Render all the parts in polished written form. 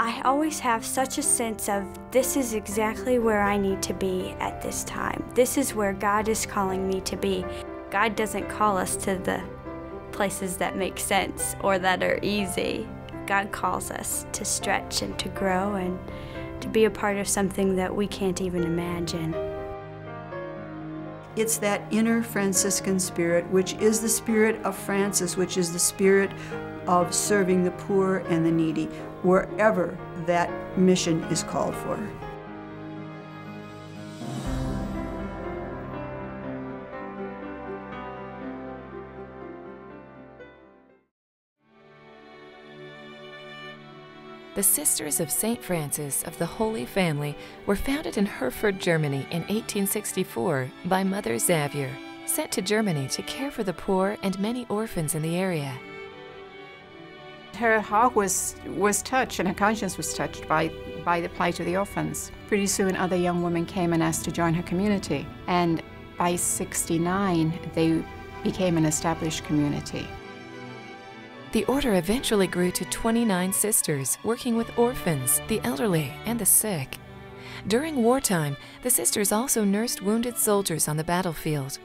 I always have such a sense of this is exactly where I need to be at this time. This is where God is calling me to be. God doesn't call us to the places that make sense or that are easy. God calls us to stretch and to grow and to be a part of something that we can't even imagine. It's that inner Franciscan spirit, which is the spirit of Francis, which is the spirit of serving the poor and the needy, wherever that mission is called for. The Sisters of St. Francis of the Holy Family were founded in Herford, Germany in 1864 by Mother Xavier, sent to Germany to care for the poor and many orphans in the area. Her heart was touched and her conscience was touched by the plight of the orphans. Pretty soon other young women came and asked to join her community, and by '69 they became an established community. The order eventually grew to 29 sisters working with orphans, the elderly, and the sick. During wartime, the sisters also nursed wounded soldiers on the battlefield.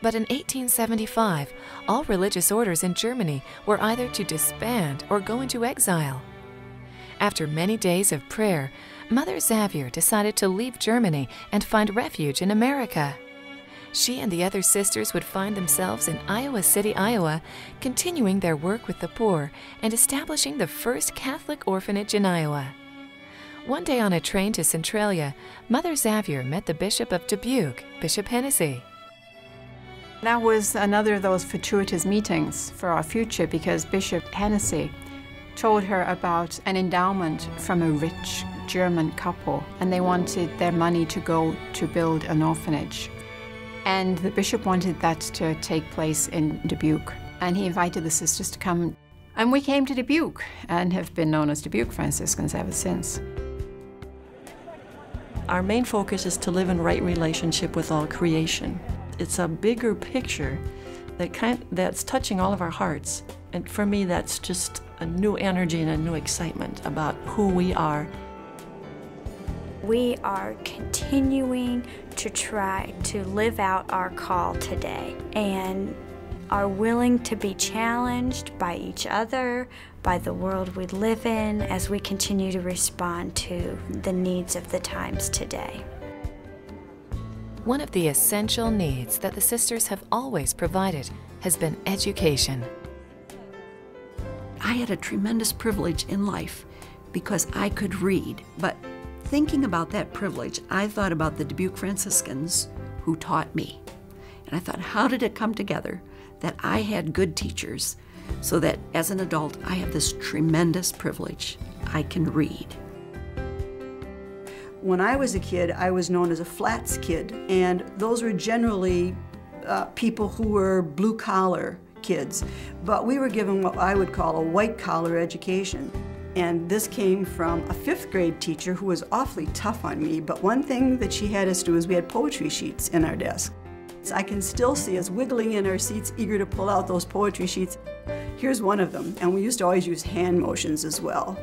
But in 1875, all religious orders in Germany were either to disband or go into exile. After many days of prayer, Mother Xavier decided to leave Germany and find refuge in America. She and the other sisters would find themselves in Iowa City, Iowa, continuing their work with the poor and establishing the first Catholic orphanage in Iowa. One day on a train to Centralia, Mother Xavier met the Bishop of Dubuque, Bishop Hennessy. That was another of those fortuitous meetings for our future, because Bishop Hennessy told her about an endowment from a rich German couple, and they wanted their money to go to build an orphanage. And the bishop wanted that to take place in Dubuque. And he invited the sisters to come. And we came to Dubuque and have been known as Dubuque Franciscans ever since. Our main focus is to live in right relationship with all creation. It's a bigger picture that's touching all of our hearts. And for me, that's just a new energy and a new excitement about who we are. We are continuing to try to live out our call today and are willing to be challenged by each other, by the world we live in, as we continue to respond to the needs of the times today. One of the essential needs that the sisters have always provided has been education. I had a tremendous privilege in life because I could read, but thinking about that privilege, I thought about the Dubuque Franciscans who taught me. And I thought, how did it come together that I had good teachers so that as an adult, I have this tremendous privilege. I can read. When I was a kid, I was known as a flats kid, and those were generally people who were blue-collar kids. But we were given what I would call a white-collar education. And this came from a 5th grade teacher who was awfully tough on me, but one thing that she had us do is we had poetry sheets in our desk. So I can still see us wiggling in our seats, eager to pull out those poetry sheets. Here's one of them, and we used to always use hand motions as well.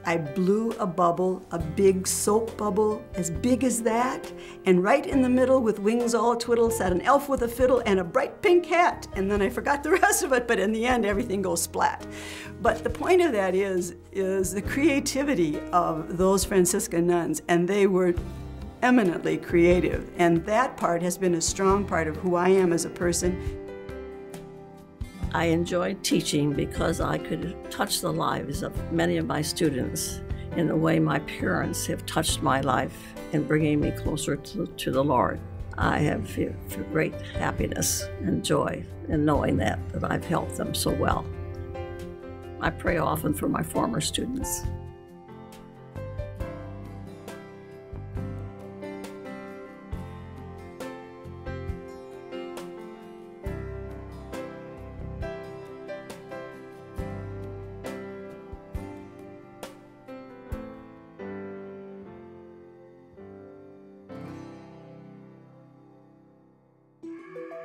I blew a bubble, a big soap bubble as big as that, and right in the middle with wings all twiddle sat an elf with a fiddle and a bright pink hat. And then I forgot the rest of it, but in the end everything goes splat. But the point of that is the creativity of those Franciscan nuns, and they were eminently creative. And that part has been a strong part of who I am as a person. I enjoyed teaching because I could touch the lives of many of my students in the way my parents have touched my life in bringing me closer to the Lord. I have great happiness and joy in knowing that I've helped them so well. I pray often for my former students.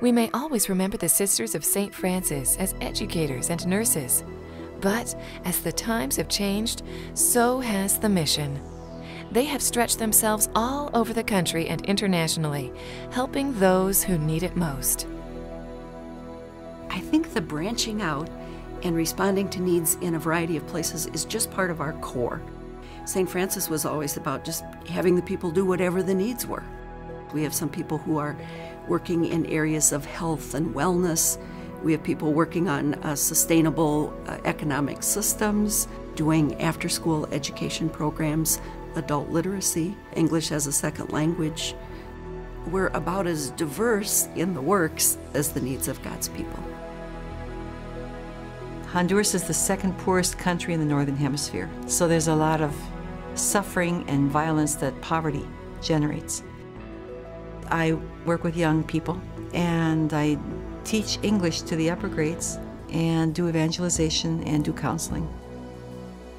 We may always remember the Sisters of St. Francis as educators and nurses, But as the times have changed, so has the mission. They have stretched themselves all over the country and internationally, helping those who need it most. I think the branching out and responding to needs in a variety of places is just part of our core. St. Francis was always about just having the people do whatever the needs were. We have some people who are working in areas of health and wellness. We have people working on sustainable economic systems, doing after-school education programs, adult literacy, English as a second language. We're about as diverse in the works as the needs of God's people. Honduras is the second poorest country in the Northern Hemisphere, so there's a lot of suffering and violence that poverty generates. I work with young people, and I teach English to the upper grades, and do evangelization and do counseling.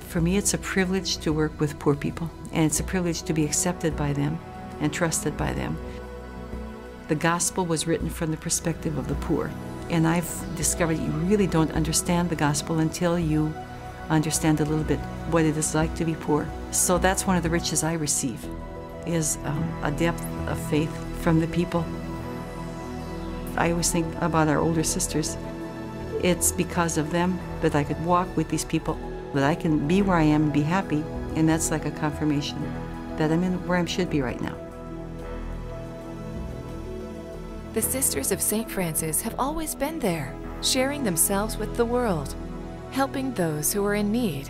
For me, it's a privilege to work with poor people, and it's a privilege to be accepted by them and trusted by them. The gospel was written from the perspective of the poor, and I've discovered you really don't understand the gospel until you understand a little bit what it is like to be poor. So that's one of the riches I receive, is a depth of faith from the people. I always think about our older sisters. It's because of them that I could walk with these people, that I can be where I am and be happy, and that's like a confirmation that I'm in where I should be right now. The Sisters of St. Francis have always been there, sharing themselves with the world, helping those who are in need.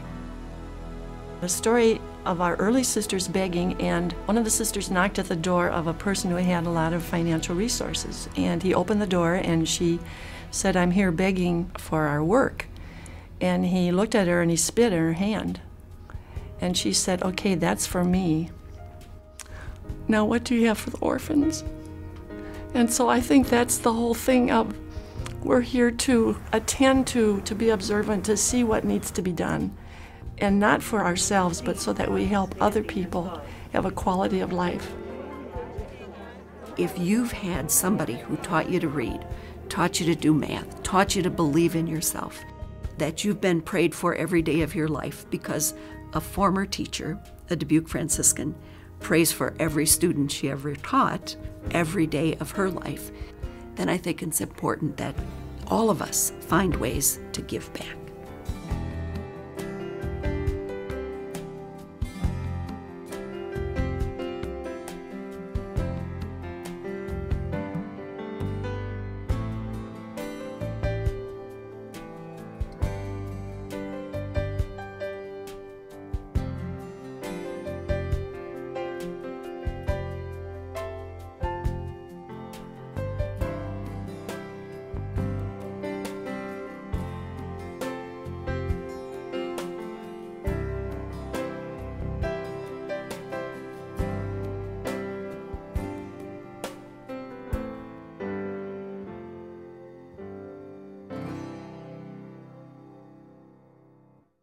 A story of our early sisters begging, and one of the sisters knocked at the door of a person who had a lot of financial resources, and he opened the door and she said, "I'm here begging for our work." And he looked at her and he spit in her hand, and she said, "Okay, that's for me. Now what do you have for the orphans?" And so I think that's the whole thing of, we're here to attend to be observant, to see what needs to be done. And not for ourselves, but so that we help other people have a quality of life. If you've had somebody who taught you to read, taught you to do math, taught you to believe in yourself, that you've been prayed for every day of your life because a former teacher, a Dubuque Franciscan, prays for every student she ever taught every day of her life, then I think it's important that all of us find ways to give back.